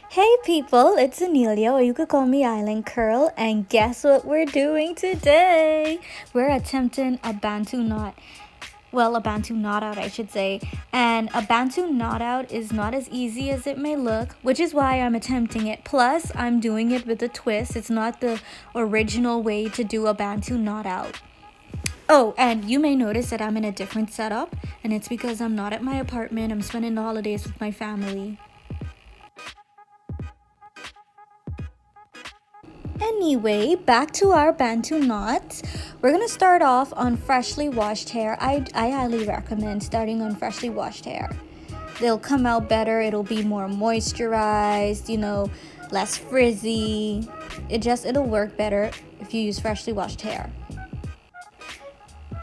Hey people, it's Annelia, or you could call me Island Curl, and guess what we're doing today? We're attempting a Bantu knot. Well, a Bantu knot out, I should say. And a Bantu knot out is not as easy as it may look, which is why I'm attempting it. Plus, I'm doing it with a twist. It's not the original way to do a Bantu knot out. Oh, and you may notice that I'm in a different setup, and it's because I'm not at my apartment. I'm spending the holidays with my family. Anyway, back to our Bantu knots. We're gonna start off on freshly washed hair. I highly recommend starting on freshly washed hair. They'll come out better, it'll be more moisturized, less frizzy. It'll work better if you use freshly washed hair.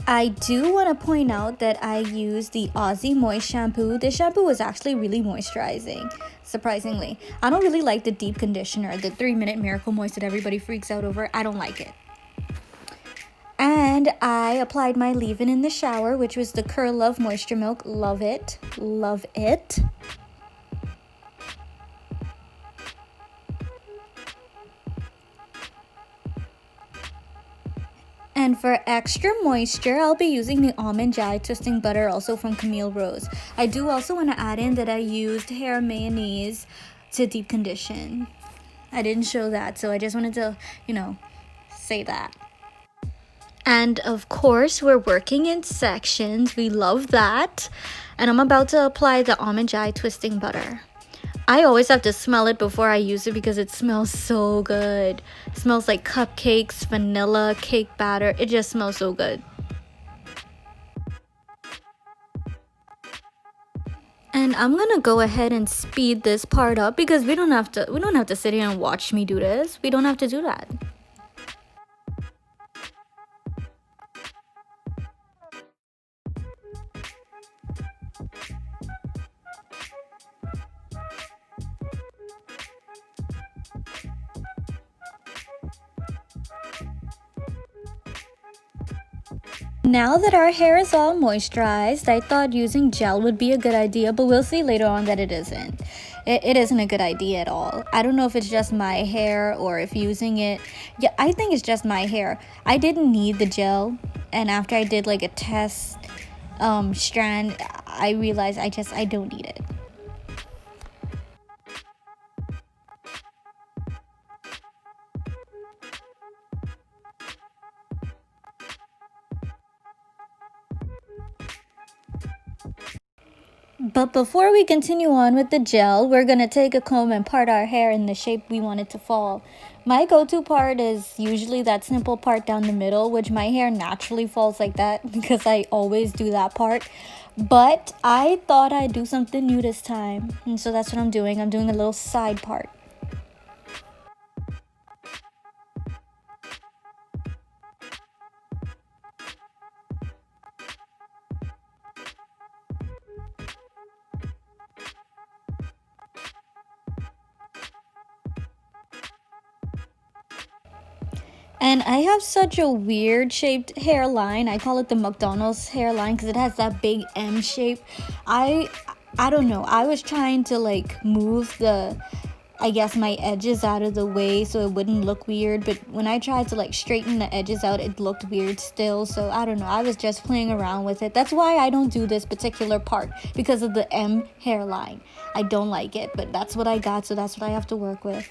I do want to point out that I use the Aussie Moist shampoo. This shampoo is actually really moisturizing, surprisingly. I don't really like the deep conditioner, the 3-minute Miracle Moist that everybody freaks out over. I don't like it. And I applied my leave-in in the shower, which was the Curl Love Moisture Milk. Love it. Love it. And for extra moisture, I'll be using the Almond twisting butter, also from Camille Rose. I do also want to add in that I used hair mayonnaise to deep condition. I didn't show that, so I just wanted to, say that. And of course, we're working in sections. We love that. And I'm about to apply the Almond twisting butter. I always have to smell it before I use it because it smells so good. It smells like cupcakes, vanilla, cake batter. It just smells so good. And I'm gonna go ahead and speed this part up because we don't have to sit here and watch me do this. We don't have to do that. Now that our hair is all moisturized, I thought using gel would be a good idea, but we'll see later on that it isn't. It isn't a good idea at all. I don't know if it's just my hair or if using it... Yeah, I think it's just my hair. I didn't need the gel, and after I did like a test strand, I realized I don't need it. But before we continue on with the gel, we're going to take a comb and part our hair in the shape we want it to fall. My go-to part is usually that simple part down the middle, which my hair naturally falls like that because I always do that part. But I thought I'd do something new this time, and so that's what I'm doing. I'm doing a little side part. And I have such a weird shaped hairline. I call it the McDonald's hairline because it has that big M shape. I don't know. I was trying to move my edges out of the way so it wouldn't look weird. But when I tried to straighten the edges out, it looked weird still. So I don't know. I was just playing around with it. That's why I don't do this particular part, because of the M hairline. I don't like it, but that's what I got. So that's what I have to work with.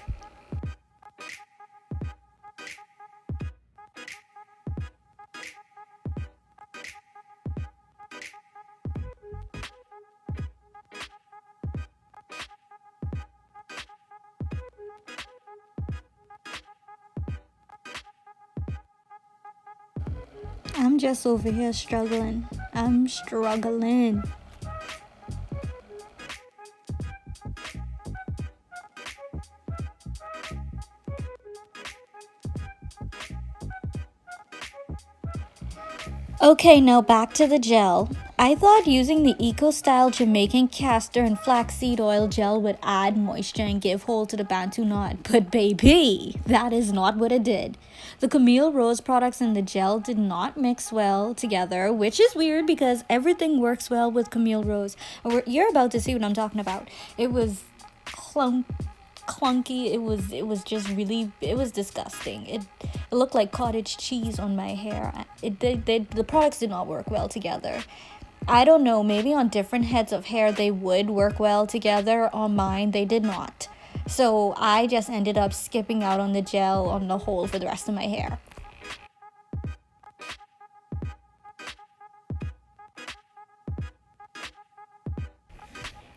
I'm just over here struggling. I'm struggling. Okay, now back to the gel. I thought using the eco-style Jamaican castor and flaxseed oil gel would add moisture and give hold to the Bantu knot, but baby, that is not what it did. The Camille Rose products and the gel did not mix well together, which is weird because everything works well with Camille Rose. You're about to see what I'm talking about. It was clunky. It was just really, it was disgusting. It looked like cottage cheese on my hair. The products did not work well together. I don't know, maybe on different heads of hair they would work well together. On mine they did not. So I just ended up skipping out on the gel on the whole for the rest of my hair.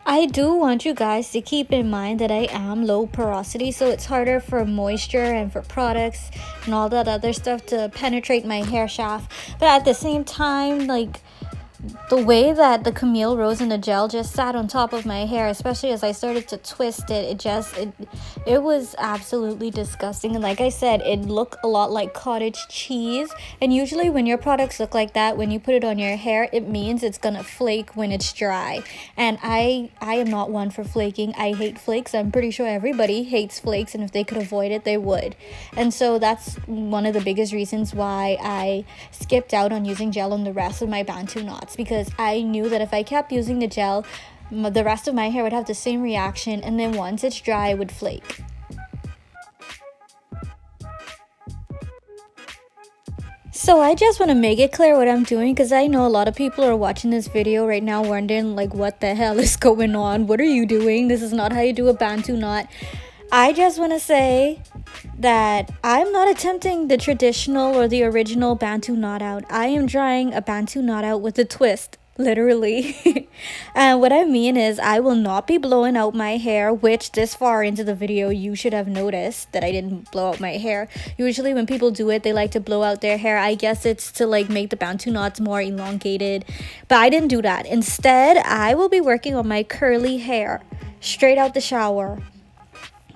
I do want you guys to keep in mind that I am low porosity, so it's harder for moisture and for products and all that other stuff to penetrate my hair shaft. But at the same time, like, the way that the Camille rose in the gel just sat on top of my hair, especially as I started to twist it, it was absolutely disgusting. And like I said, it looked a lot like cottage cheese. And usually when your products look like that, when you put it on your hair, it means it's gonna flake when it's dry. And I am not one for flaking. I hate flakes. I'm pretty sure everybody hates flakes, and if they could avoid it, they would. And so that's one of the biggest reasons why I skipped out on using gel on the rest of my Bantu knots, because I knew that if I kept using the gel, the rest of my hair would have the same reaction, and then once it's dry, it would flake. So I just want to make it clear what I'm doing, because I know a lot of people are watching this video right now wondering, like, what the hell is going on? What are you doing? This is not how you do a Bantu knot. I just want to say that I'm not attempting the traditional or the original Bantu knot out. I am trying a Bantu knot out with a twist, literally. And what I mean is, I will not be blowing out my hair, which this far into the video you should have noticed that I didn't blow out my hair. Usually when people do it, they like to blow out their hair. I guess it's to like make the Bantu knots more elongated, but I didn't do that. Instead, I will be working on my curly hair straight out the shower,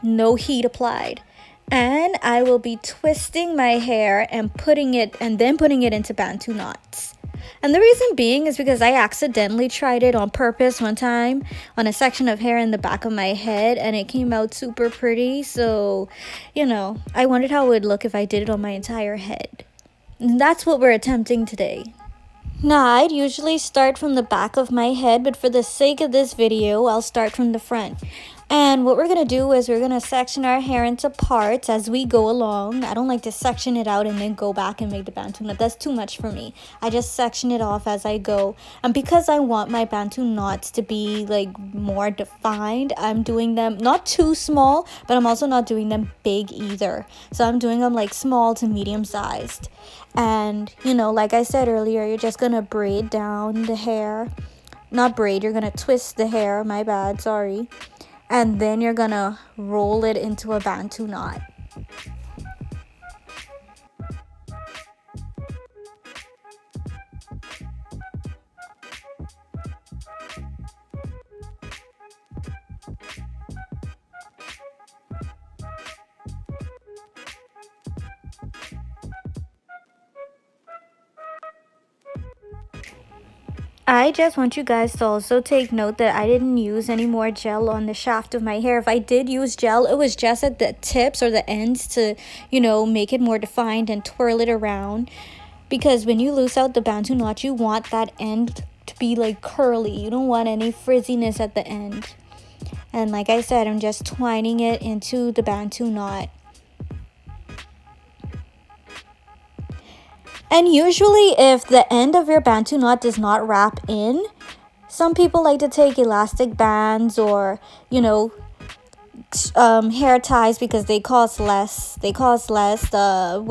no heat applied. And I will be twisting my hair and putting it into Bantu knots. And the reason being is because I accidentally tried it on purpose one time on a section of hair in the back of my head, and it came out super pretty. So, you know, I wondered how it would look if I did it on my entire head. And that's what we're attempting today. Now, I'd usually start from the back of my head, but for the sake of this video, I'll start from the front. And what we're going to do is we're going to section our hair into parts as we go along. I don't like to section it out and then go back and make the Bantu knot. That's too much for me. I just section it off as I go. And because I want my Bantu knots to be like more defined, I'm doing them not too small, but I'm also not doing them big either. So I'm doing them like small to medium sized. And, you know, like I said earlier, you're just going to braid down the hair. Not braid, you're going to twist the hair. My bad, sorry. And then you're gonna roll it into a Bantu knot. I just want you guys to also take note that I didn't use any more gel on the shaft of my hair. If I did use gel, it was just at the tips or the ends to, you know, make it more defined and twirl it around. Because when you loose out the Bantu knot, you want that end to be like curly. You don't want any frizziness at the end. And like I said, I'm just twining it into the Bantu knot. And usually if the end of your Bantu knot does not wrap in, some people like to take elastic bands or, you know, hair ties, because they cost less. What's the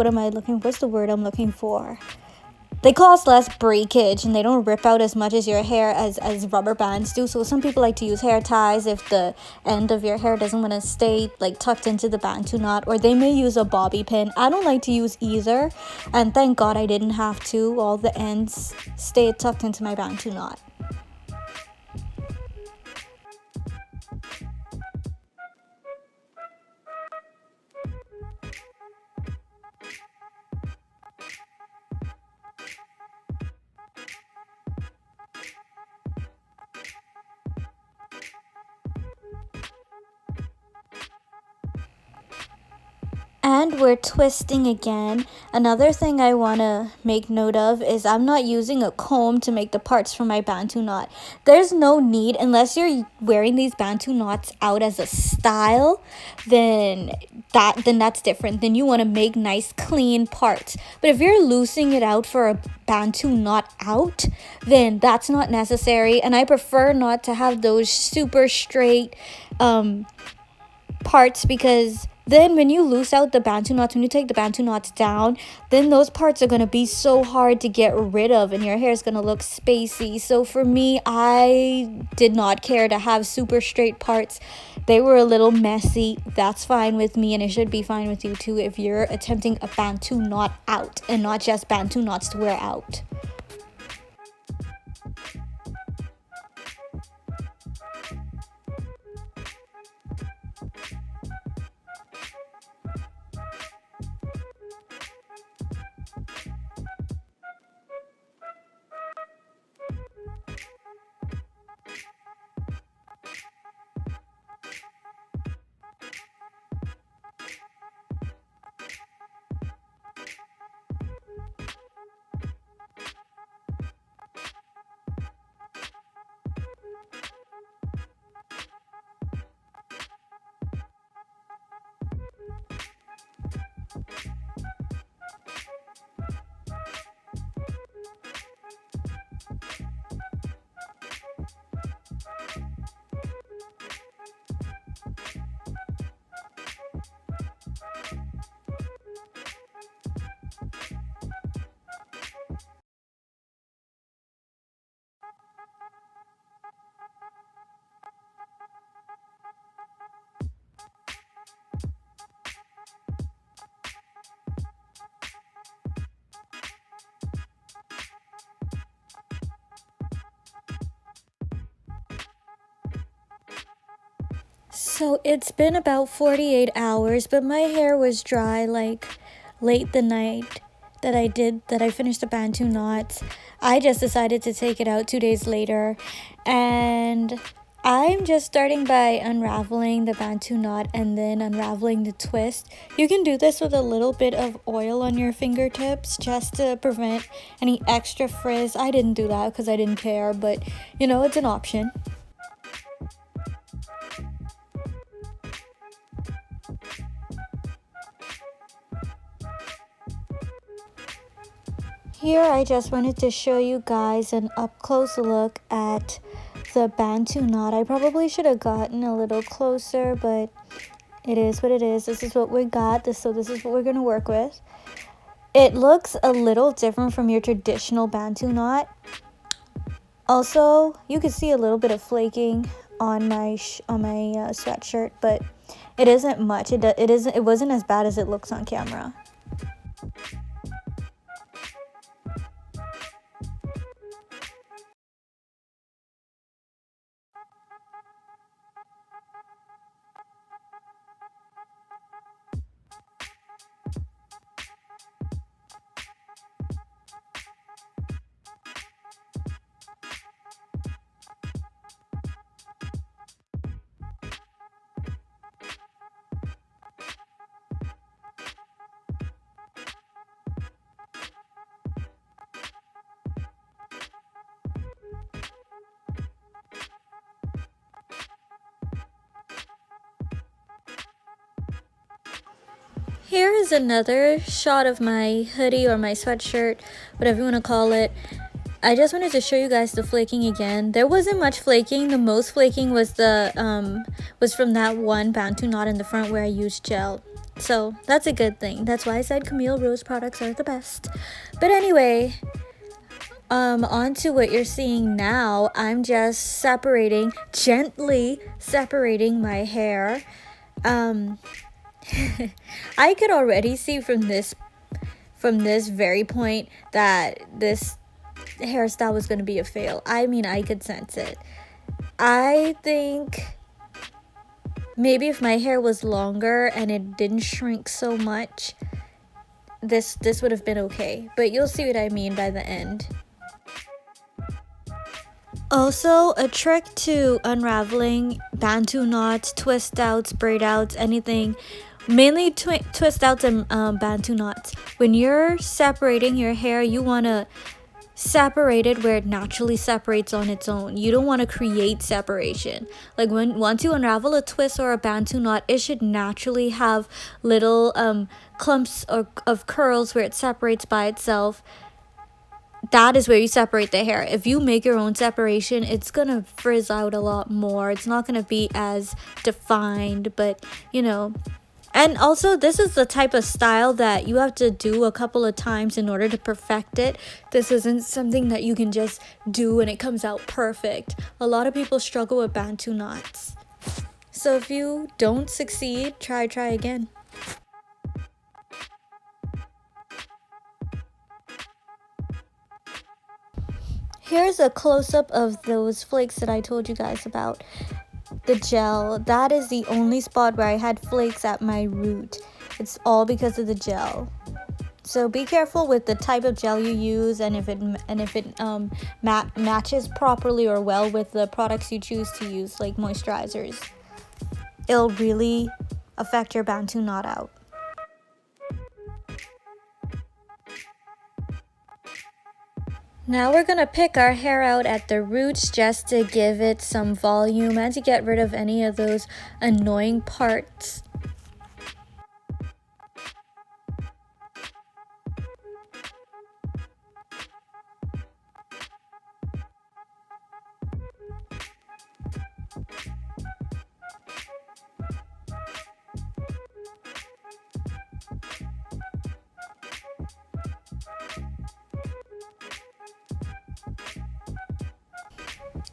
word I'm looking for? They cost less breakage, and they don't rip out as much as your hair as rubber bands do. So some people like to use hair ties if the end of your hair doesn't want to stay like tucked into the Bantu knot, or they may use a bobby pin. I don't like to use either, and thank God I didn't have to. All the ends stay tucked into my Bantu knot. And we're twisting again. Another thing I want to make note of is I'm not using a comb to make the parts for my Bantu knot. There's no need, unless you're wearing these Bantu knots out as a style, then that's different. Then you want to make nice clean parts. But if you're loosing it out for a Bantu knot out, then that's not necessary. And I prefer not to have those super straight parts, because then when you loose out the Bantu knots, when you take the Bantu knots down, then those parts are going to be so hard to get rid of and your hair is going to look spacey. So for me, I did not care to have super straight parts. They were a little messy. That's fine with me, and it should be fine with you too if you're attempting a Bantu knot out and not just Bantu knots to wear out. So it's been about 48 hours, but my hair was dry like late the night that I finished the Bantu knots. I just decided to take it out 2 days later, and I'm just starting by unraveling the Bantu knot and then unraveling the twist. You can do this with a little bit of oil on your fingertips just to prevent any extra frizz. I didn't do that because I didn't care, but you know, it's an option. Here I just wanted to show you guys an up-close look at the Bantu knot. I probably should have gotten a little closer, but it is what it is. This is what we got, so this is what we're going to work with. It looks a little different from your traditional Bantu knot. Also, you can see a little bit of flaking on my sweatshirt, but it isn't much. It wasn't as bad as it looks on camera. Here is another shot of my hoodie or my sweatshirt, whatever you want to call it. I just wanted to show you guys the flaking again. There wasn't much flaking. The most flaking was was from that one Bantu knot in the front where I used gel. So that's a good thing. That's why I said Camille Rose products are the best. But anyway, on to what you're seeing now. I'm just gently separating my hair. I could already see from this very point that this hairstyle was going to be a fail. I mean, I could sense it. I think maybe if my hair was longer and it didn't shrink so much, this would have been okay. But you'll see what I mean by the end. Also, a trick to unraveling Bantu knots, twist outs, braid outs, anything mainly twist outs and Bantu knots. When you're separating your hair, you want to separate it where it naturally separates on its own. You don't want to create separation. Like once you unravel a twist or a Bantu knot, it should naturally have little clumps of curls where it separates by itself. That is where you separate the hair. If you make your own separation, it's gonna frizz out a lot more. It's not gonna be as defined, but you know. And also, this is the type of style that you have to do a couple of times in order to perfect it. This isn't something that you can just do and it comes out perfect. A lot of people struggle with Bantu knots. So if you don't succeed, try again. Here's a close-up of those flakes that I told you guys about. The gel, that is the only spot where I had flakes at my root. It's all because of the gel. So be careful with the type of gel you use, and if it matches properly or well with the products you choose to use, like moisturizers. It'll really affect your Bantu Knot Out. Now we're gonna pick our hair out at the roots just to give it some volume and to get rid of any of those annoying parts.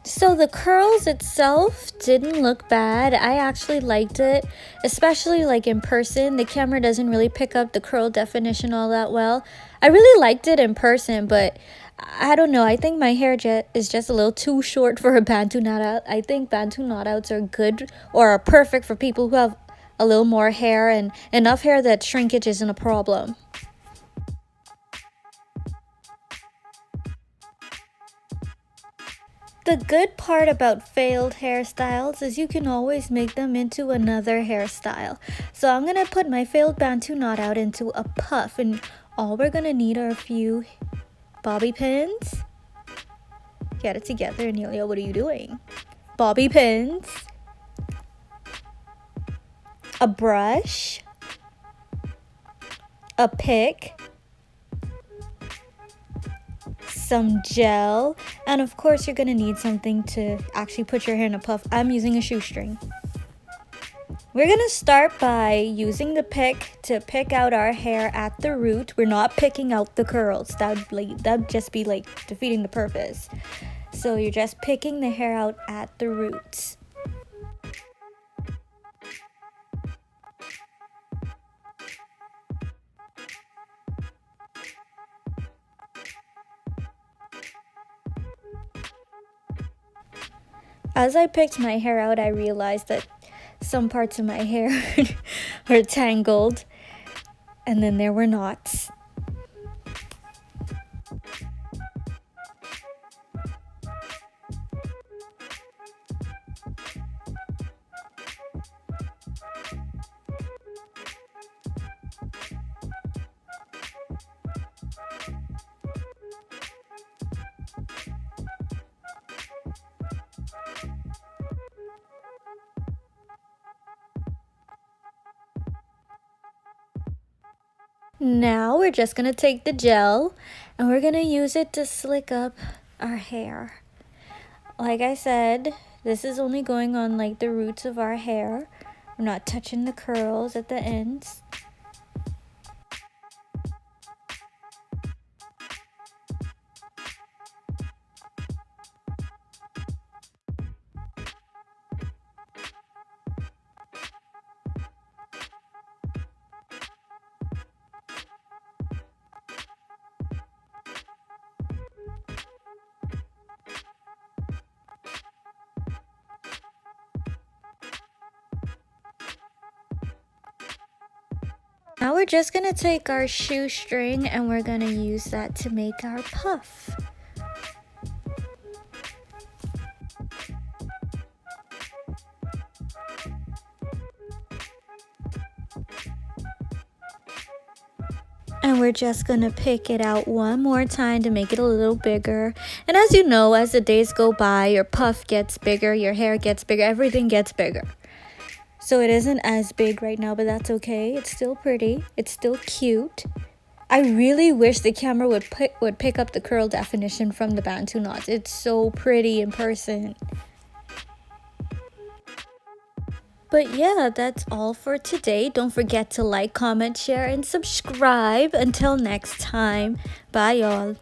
So the curls itself didn't look bad. I actually liked it, especially like in person. The camera doesn't really pick up the curl definition all that well. I really liked it in person, but I don't know. I think my hair is just a little too short for a Bantu Knot Out. I think Bantu Knot Outs are good or are perfect for people who have a little more hair and enough hair that shrinkage isn't a problem. The good part about failed hairstyles is you can always make them into another hairstyle. So I'm going to put my failed Bantu Knot Out into a puff, and all we're going to need are a few bobby pins. Get it together, Annelia, what are you doing? Bobby pins, a brush, a pick, some gel, and of course you're gonna need something to actually put your hair in a puff. I'm using a shoestring. We're gonna start by using the pick to pick out our hair at the root. We're not picking out the curls. That'd just be like defeating the purpose. So you're just picking the hair out at the roots. As I picked my hair out, I realized that some parts of my hair are tangled, and then there were knots. Now we're just gonna take the gel and we're gonna use it to slick up our hair. Like I said, this is only going on like the roots of our hair. We're not touching the curls at the ends. Now we're just gonna take our shoestring and we're gonna use that to make our puff. And we're just gonna pick it out one more time to make it a little bigger. And as you know, as the days go by, your puff gets bigger, your hair gets bigger, everything gets bigger. So it isn't as big right now, but that's okay. It's still pretty. It's still cute. I really wish the camera would pick up the curl definition from the Bantu knots. It's so pretty in person. But yeah, that's all for today. Don't forget to like, comment, share, and subscribe. Until next time. Bye, y'all.